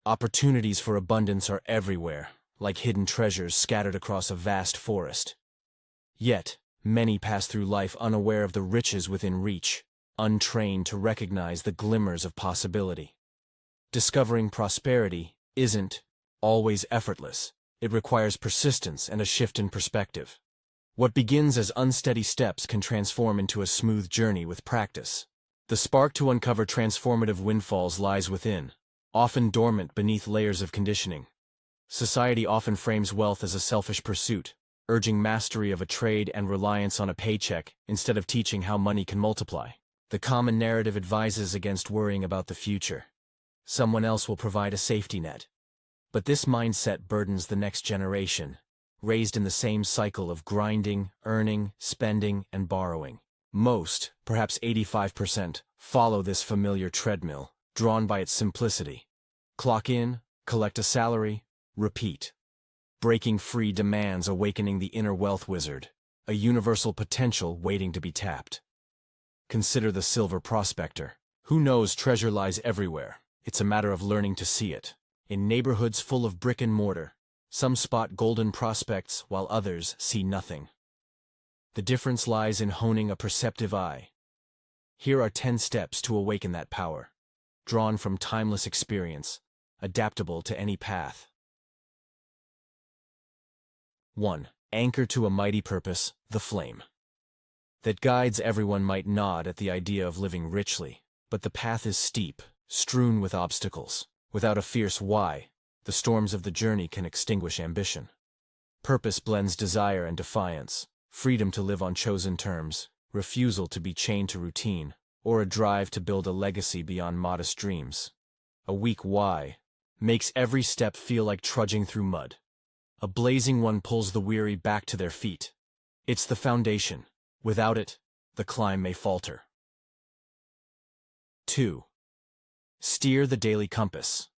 Opportunities for abundance are everywhere, like hidden treasures scattered across a vast forest. Yet, many pass through life unaware of the riches within reach, untrained to recognize the glimmers of possibility. Discovering prosperity isn't always effortless. It requires persistence and a shift in perspective. What begins as unsteady steps can transform into a smooth journey with practice. The spark to uncover transformative windfalls lies within, often dormant beneath layers of conditioning. Society often frames wealth as a selfish pursuit, urging mastery of a trade and reliance on a paycheck instead of teaching how money can multiply. The common narrative advises against worrying about the future. Someone else will provide a safety net. But this mindset burdens the next generation, raised in the same cycle of grinding, earning, spending, and borrowing. Most, perhaps 85%, follow this familiar treadmill, drawn by its simplicity. Clock in, collect a salary, repeat. Breaking free demands awakening the inner wealth wizard, a universal potential waiting to be tapped. Consider the silver prospector. Who knows treasure lies everywhere? It's a matter of learning to see it. In neighborhoods full of brick and mortar, some spot golden prospects while others see nothing. The difference lies in honing a perceptive eye. Here are 10 steps to awaken that power, drawn from timeless experience, adaptable to any path. 1. Anchor to a mighty purpose, the flame. That guides everyone might nod at the idea of living richly, but the path is steep, strewn with obstacles. Without a fierce why, the storms of the journey can extinguish ambition. Purpose blends desire and defiance, freedom to live on chosen terms, refusal to be chained to routine, or a drive to build a legacy beyond modest dreams. A weak why makes every step feel like trudging through mud. A blazing one pulls the weary back to their feet. It's the foundation. Without it, the climb may falter. 2. Steer the daily compass.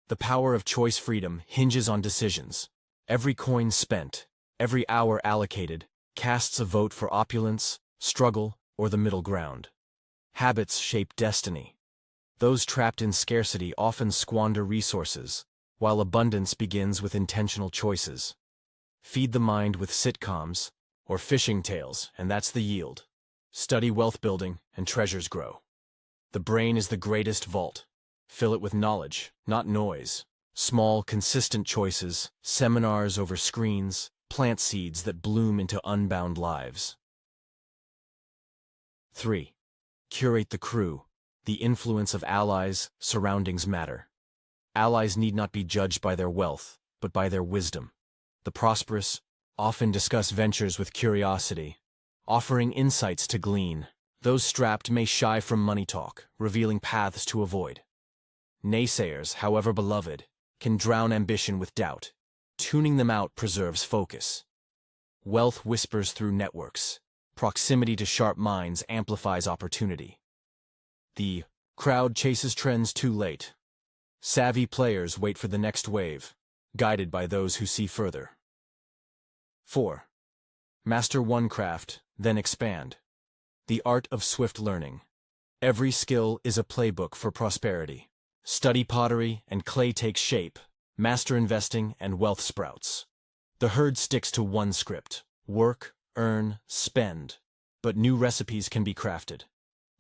The power of choice freedom hinges on decisions. Every coin spent, every hour allocated, casts a vote for opulence, struggle, or the middle ground. Habits shape destiny. Those trapped in scarcity often squander resources, while abundance begins with intentional choices. Feed the mind with sitcoms, or fishing tales, and that's the yield. Study wealth building, and treasures grow. The brain is the greatest vault. Fill it with knowledge, not noise. Small, consistent choices, seminars over screens, plant seeds that bloom into unbound lives. 3. Curate the crew. The influence of allies, surroundings matter. Allies need not be judged by their wealth, but by their wisdom. The prosperous often discuss ventures with curiosity, offering insights to glean. Those strapped may shy from money talk, revealing paths to avoid. Naysayers, however beloved, can drown ambition with doubt. Tuning them out preserves focus. Wealth whispers through networks. Proximity to sharp minds amplifies opportunity. The crowd chases trends too late. Savvy players wait for the next wave, guided by those who see further. 4. Master one craft, then expand. The art of swift learning. Every skill is a playbook for prosperity. Study pottery and clay takes shape. Master investing and wealth sprouts. The herd sticks to one script: work, earn, spend. But new recipes can be crafted.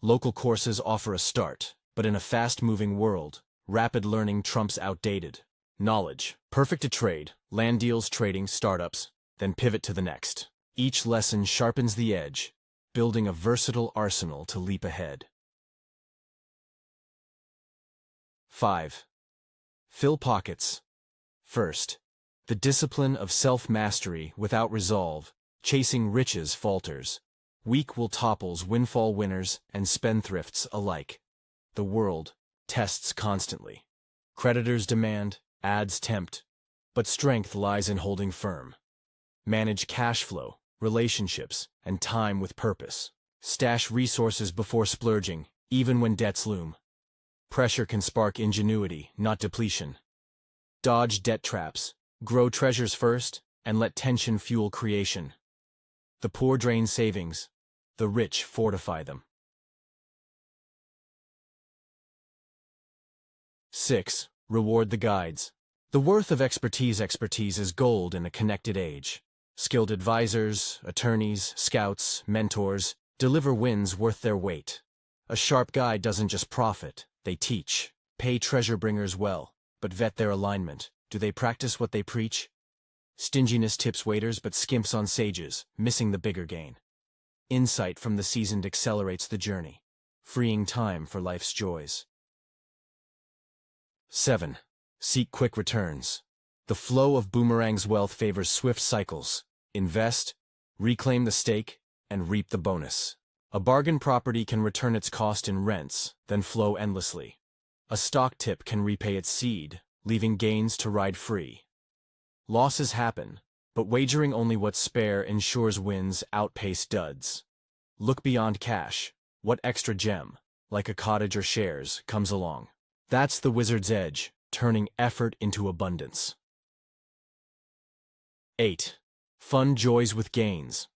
Local courses offer a start, but in a fast-moving world, rapid learning trumps outdated knowledge. Perfect to trade, land deals, trading, startups, then pivot to the next. Each lesson sharpens the edge, building a versatile arsenal to leap ahead. 5. Fill pockets. First, the discipline of self-mastery without resolve, chasing riches falters. Weak will topples windfall winners and spendthrifts alike. The world tests constantly. Creditors demand, ads tempt, but strength lies in holding firm. Manage cash flow, relationships, and time with purpose. Stash resources before splurging, even when debts loom. Pressure can spark ingenuity, not depletion. Dodge debt traps, grow treasures first, and let tension fuel creation. The poor drain savings, the rich fortify them. 6. Reward the guides. The worth of expertise is gold in a connected age. Skilled advisors, attorneys, scouts, mentors deliver wins worth their weight. A sharp guide doesn't just profit, they teach. Pay treasure bringers well, but vet their alignment. Do they practice what they preach? Stinginess tips waiters but skimps on sages, missing the bigger gain. Insight from the seasoned accelerates the journey, freeing time for life's joys. 7. Seek quick returns. The flow of boomerang's wealth favors swift cycles. Invest, reclaim the stake, and reap the bonus. A bargain property can return its cost in rents, then flow endlessly. A stock tip can repay its seed, leaving gains to ride free. Losses happen, but wagering only what's spare ensures wins outpace duds. Look beyond cash. What extra gem, like a cottage or shares, comes along? That's the wizard's edge, turning effort into abundance. 8. Fund joys with gains.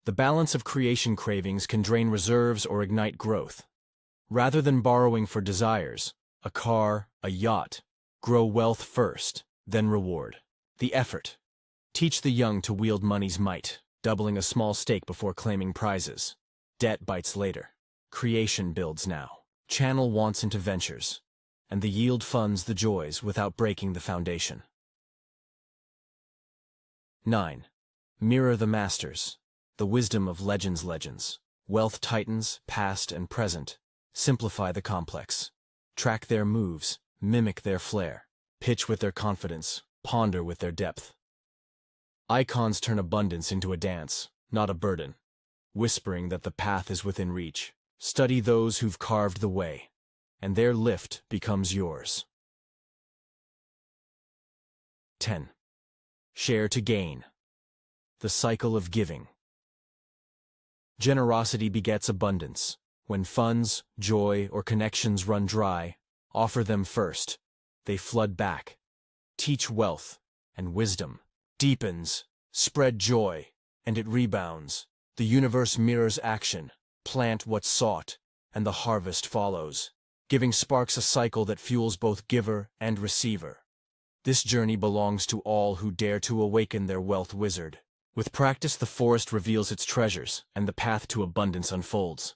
The balance of creation cravings can drain reserves or ignite growth. Rather than borrowing for desires, a car, a yacht, grow wealth first, then reward the effort. Teach the young to wield money's might, doubling a small stake before claiming prizes. Debt bites later. Creation builds now. Channel wants into ventures, and the yield funds the joys without breaking the foundation. 9. Mirror the masters. The wisdom of legends. Wealth titans, past and present. Simplify the complex. Track their moves, mimic their flair. Pitch with their confidence, ponder with their depth. Icons turn abundance into a dance, not a burden. Whispering that the path is within reach. Study those who've carved the way, and their lift becomes yours. 10. Share to gain. The cycle of giving. Generosity begets abundance. When funds, joy, or connections run dry, offer them first. They flood back. Teach wealth, and wisdom deepens. Spread joy, and it rebounds. The universe mirrors action. Plant what's sought, and the harvest follows. Giving sparks a cycle that fuels both giver and receiver. This journey belongs to all who dare to awaken their wealth wizard. With practice, the forest reveals its treasures, and the path to abundance unfolds.